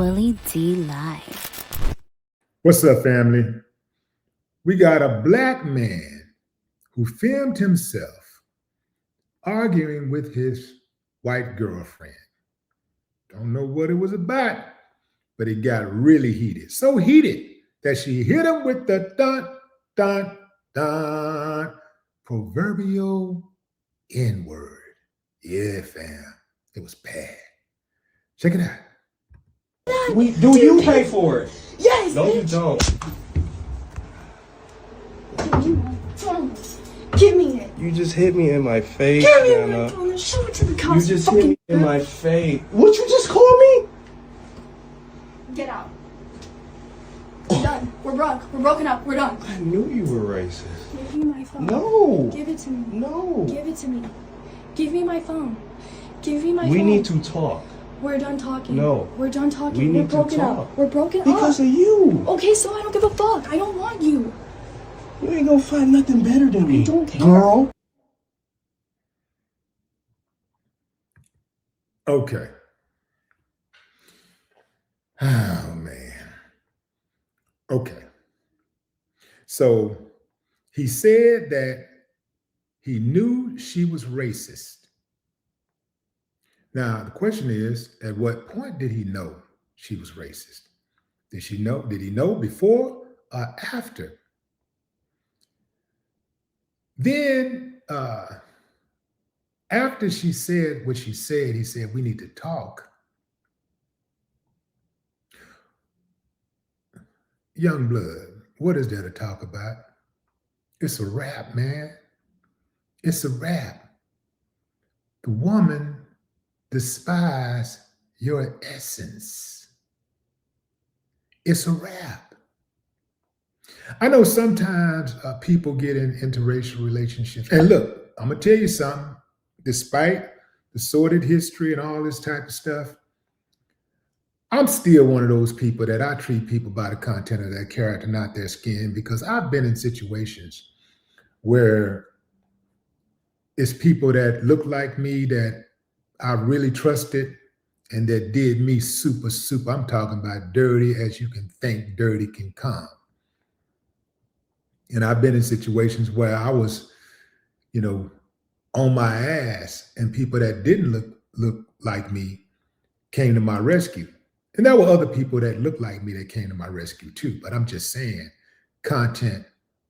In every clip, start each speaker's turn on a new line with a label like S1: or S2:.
S1: Willie D live.
S2: What's up, family? We got a black man who filmed himself arguing with his white girlfriend. Don't know what it was about, but it got really heated. So heated that she hit him with the dun, dun, dun, proverbial N word. Yeah, fam. It was bad. Check it out.
S3: Do you pay for it?
S4: Yes.
S3: No, you don't.
S4: Give me my phone. Give me it.
S3: You just hit me in my face,
S4: Give me my
S3: Jenna.
S4: phone and show it to the
S3: You
S4: cops.
S3: just hit me in my face. What you just call me?
S4: Get out. We're done. We're broke. We're broken up. We're done.
S3: I knew you were racist.
S4: Give me my phone.
S3: No.
S4: Give it to me.
S3: No.
S4: Give it to me. Give me my phone. Give me my phone.
S3: We need to talk.
S4: We're done talking.
S3: No.
S4: We're done talking.
S3: We
S4: We're
S3: need to
S4: broken
S3: talk.
S4: up. We're broken
S3: Because
S4: up.
S3: of you.
S4: Okay, so I don't give a fuck. I don't want you.
S3: You ain't gonna find nothing better than me.
S4: I don't care.
S3: Girl.
S2: Okay. Oh, man. Okay. So he said that he knew she was racist. Now, the question is, at what point did he know she was racist? Did he know before or after? Then, after she said what she said, he said, we need to talk. Young blood, what is there to talk about? It's a wrap, man. It's a wrap. The woman despises your essence. It's a wrap. I know sometimes people get in interracial relationships. And look, I'm going to tell you something. Despite the sordid history and all this type of stuff, I'm still one of those people that I treat people by the content of their character, not their skin, because I've been in situations where it's people that look like me that I really trusted and that did me super. I'm talking about dirty as you can think dirty can come. And I've been in situations where I was, on my ass, and people that didn't look like me came to my rescue. And there were other people that looked like me that came to my rescue too. But I'm just saying, content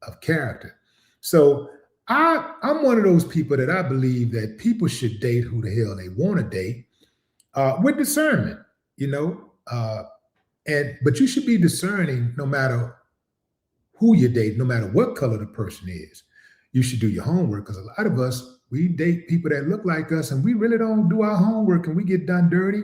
S2: of character. So I'm one of those people that I believe that people should date who the hell they want to date with discernment, but you should be discerning no matter who you date, no matter what color the person is. You should do your homework, because a lot of us, we date people that look like us and we really don't do our homework and we get done dirty.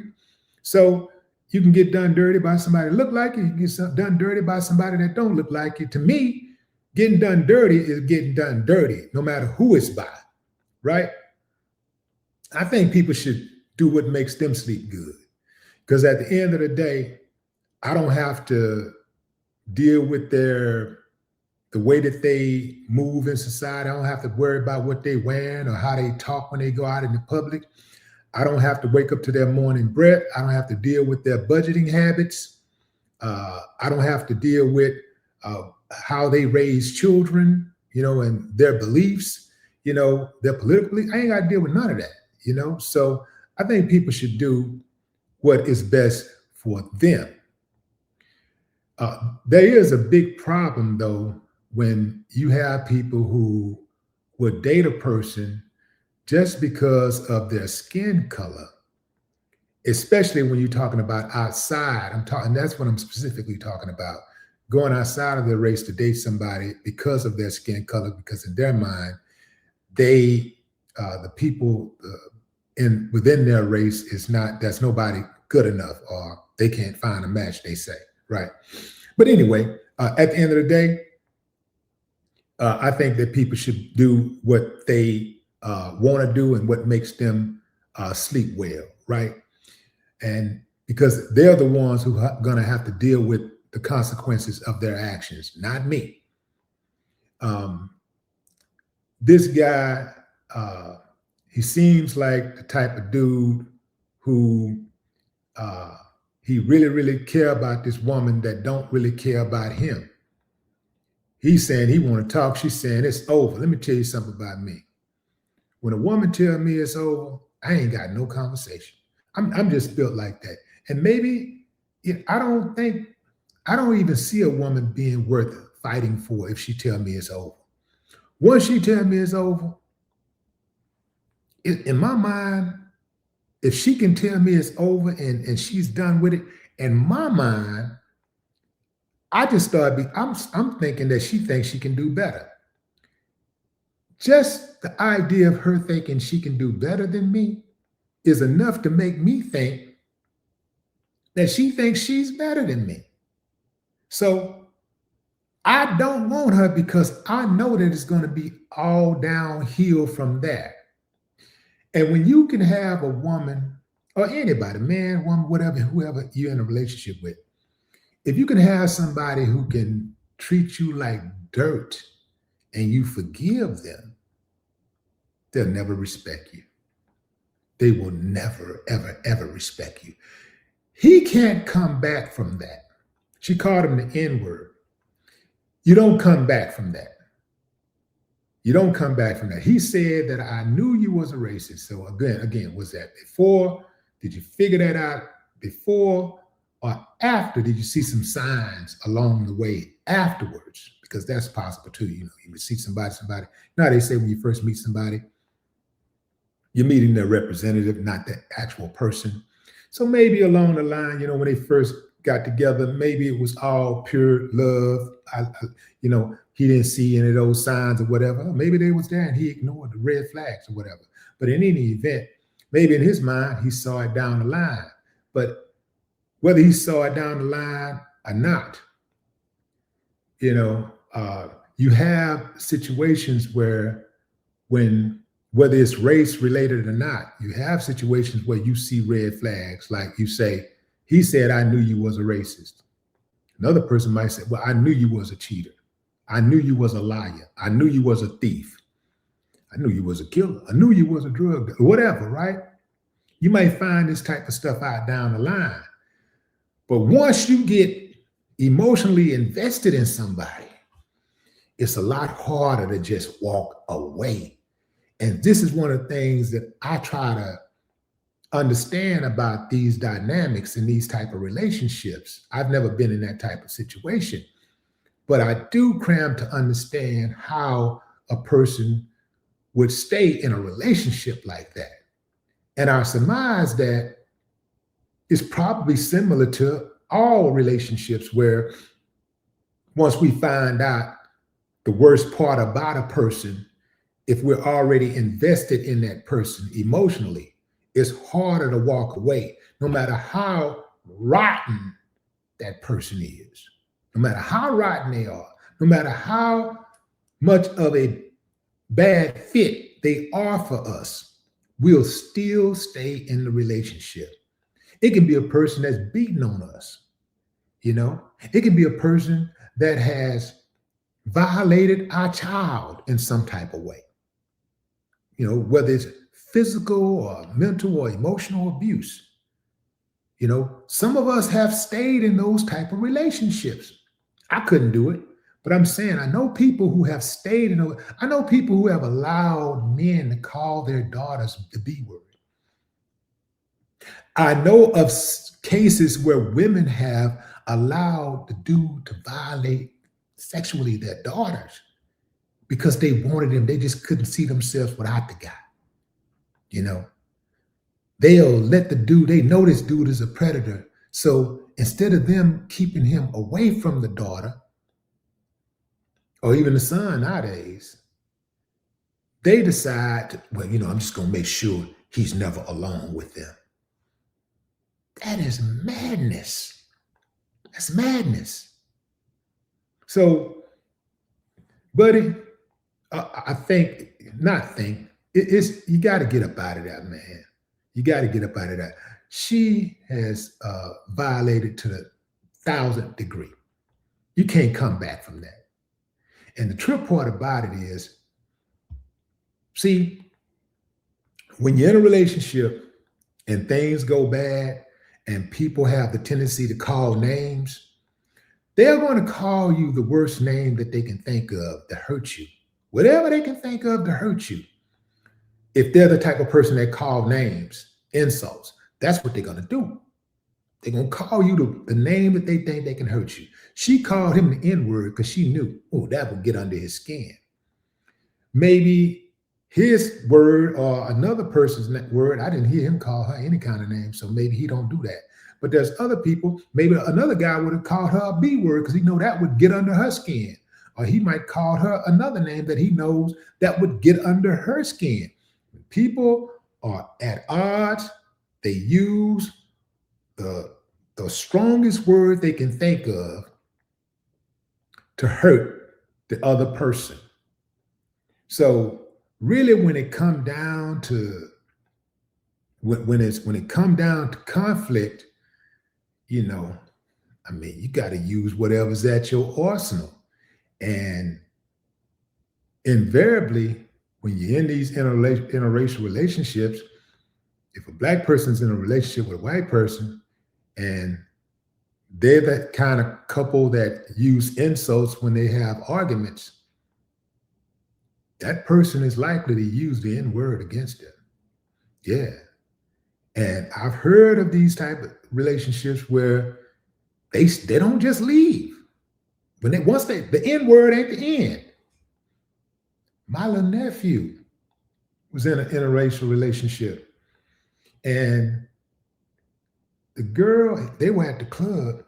S2: So you can get done dirty by somebody that look like you. You can get done dirty by somebody that don't look like you. To me, getting done dirty is getting done dirty, no matter who it's by, right? I think people should do what makes them sleep good. Because at the end of the day, I don't have to deal with the way that they move in society. I don't have to worry about what they wearing or how they talk when they go out in the public. I don't have to wake up to their morning breath. I don't have to deal with their budgeting habits. I don't have to deal with how they raise children, and their beliefs, their political. I ain't got to deal with none of that, So I think people should do what is best for them. There is a big problem, though, when you have people who would date a person just because of their skin color, especially when you're talking about outside. That's what I'm specifically talking about. Going outside of their race to date somebody because of their skin color, because in their mind, the people within their race that's nobody good enough, or they can't find a match, they say, right? But anyway, at the end of the day, I think that people should do what they want to do and what makes them sleep well, right? And because they're the ones who are going to have to deal with the consequences of their actions, not me. This guy, he seems like the type of dude who he really, really care about this woman that don't really care about him. He's saying he want to talk. She's saying it's over. Let me tell you something about me. When a woman tell me it's over, I ain't got no conversation. I'm just built like that. And maybe I don't even see a woman being worth fighting for if she tell me it's over. Once she tell me it's over, in my mind, if she can tell me it's over and she's done with it, in my mind, I just I'm thinking that she thinks she can do better. Just the idea of her thinking she can do better than me is enough to make me think that she thinks she's better than me. So I don't want her because I know that it's going to be all downhill from that. And when you can have a woman or anybody, man, woman, whatever, whoever you're in a relationship with, if you can have somebody who can treat you like dirt and you forgive them, they'll never respect you. They will never, ever, ever respect you. He can't come back from that. She called him the N-word. You don't come back from that. You don't come back from that. He said that I knew you was a racist. So again, was that before? Did you figure that out before or after? Did you see some signs along the way afterwards? Because that's possible too. You would see somebody. Now they say when you first meet somebody, you're meeting their representative, not the actual person. So maybe along the line, when they first got together, maybe it was all pure love. He didn't see any of those signs or whatever. Maybe they was there and he ignored the red flags or whatever. But in any event, maybe in his mind, he saw it down the line. But whether he saw it down the line or not, you have situations where whether it's race related or not, you have situations where you see red flags. Like you say, he said, I knew you was a racist. Another person might say, well, I knew you was a cheater. I knew you was a liar. I knew you was a thief. I knew you was a killer. I knew you was a drug dealer, whatever, right? You might find this type of stuff out down the line. But once you get emotionally invested in somebody, it's a lot harder to just walk away. And this is one of the things that I try to understand about these dynamics and these type of relationships. I've never been in that type of situation, but I do cram to understand how a person would stay in a relationship like that. And I surmise that it's probably similar to all relationships where once we find out the worst part about a person, if we're already invested in that person emotionally, it's harder to walk away, no matter how rotten that person is, no matter how rotten they are, no matter how much of a bad fit they are for us, we'll still stay in the relationship. It can be a person that's beating on us, It can be a person that has violated our child in some type of way, whether it's physical or mental or emotional abuse. Some of us have stayed in those type of relationships. I couldn't do it, but I'm saying I know people who have stayed in those. I know people who have allowed men to call their daughters the B word. I know of cases where women have allowed the dude to violate sexually their daughters because they wanted him. They just couldn't see themselves without the guy. They'll let the dude, they know this dude is a predator. So instead of them keeping him away from the daughter or even the son nowadays, they decide, I'm just going to make sure he's never alone with them. That is madness. That's madness. So, buddy, you got to get up out of that, man. You got to get up out of that. She has violated to the 1,000th degree. You can't come back from that. And the trip part about it is, see, when you're in a relationship and things go bad and people have the tendency to call names, they're going to call you the worst name that they can think of to hurt you. Whatever they can think of to hurt you. If they're the type of person that call names, insults, that's what they're going to do. They're going to call you the name that they think they can hurt you. She called him the N-word because she knew, oh, that would get under his skin. Maybe his word or another person's word, I didn't hear him call her any kind of name, so maybe he don't do that. But there's other people, maybe another guy would have called her a B word because he know that would get under her skin. Or he might call her another name that he knows that would get under her skin. People are at odds. They use the strongest word they can think of to hurt the other person. So really, when it come down to when it come down to conflict, you know, I mean, you got to use whatever's at your arsenal. And invariably, when you're in these interracial relationships, if a black person's in a relationship with a white person and they're that kind of couple that use insults when they have arguments, that person is likely to use the N-word against them. Yeah. And I've heard of these type of relationships where they don't just leave. Once the N-word ain't the end. My little nephew was in an interracial relationship, and the girl, they were at the club.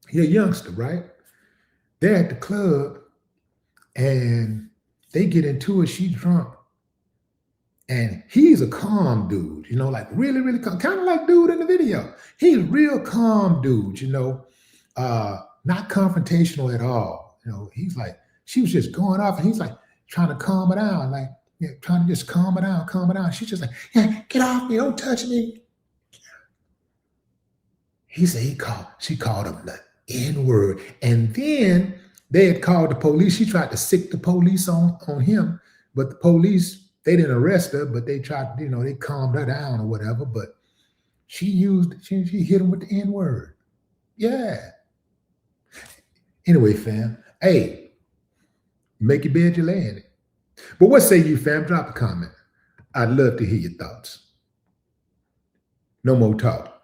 S2: He's a youngster, right? They're at the club, and they get into it. She's drunk, and he's a calm dude, you know, like really, really calm, kind of like dude in the video. He's a real calm dude, you know, not confrontational at all. You know, he's like, she was just going off, and he's like trying to calm her down, like, yeah, trying to just calm her down, calm her down. She's just like, yeah, get off me, don't touch me. He said she called him the N-word. And then they had called the police. She tried to sick the police on him, but the police, they didn't arrest her, but they tried, you know, they calmed her down or whatever. But she hit him with the N-word. Yeah. Anyway, fam, hey, make your bed, you lay in it. But what say you, fam? Drop a comment. I'd love to hear your thoughts. No more talk.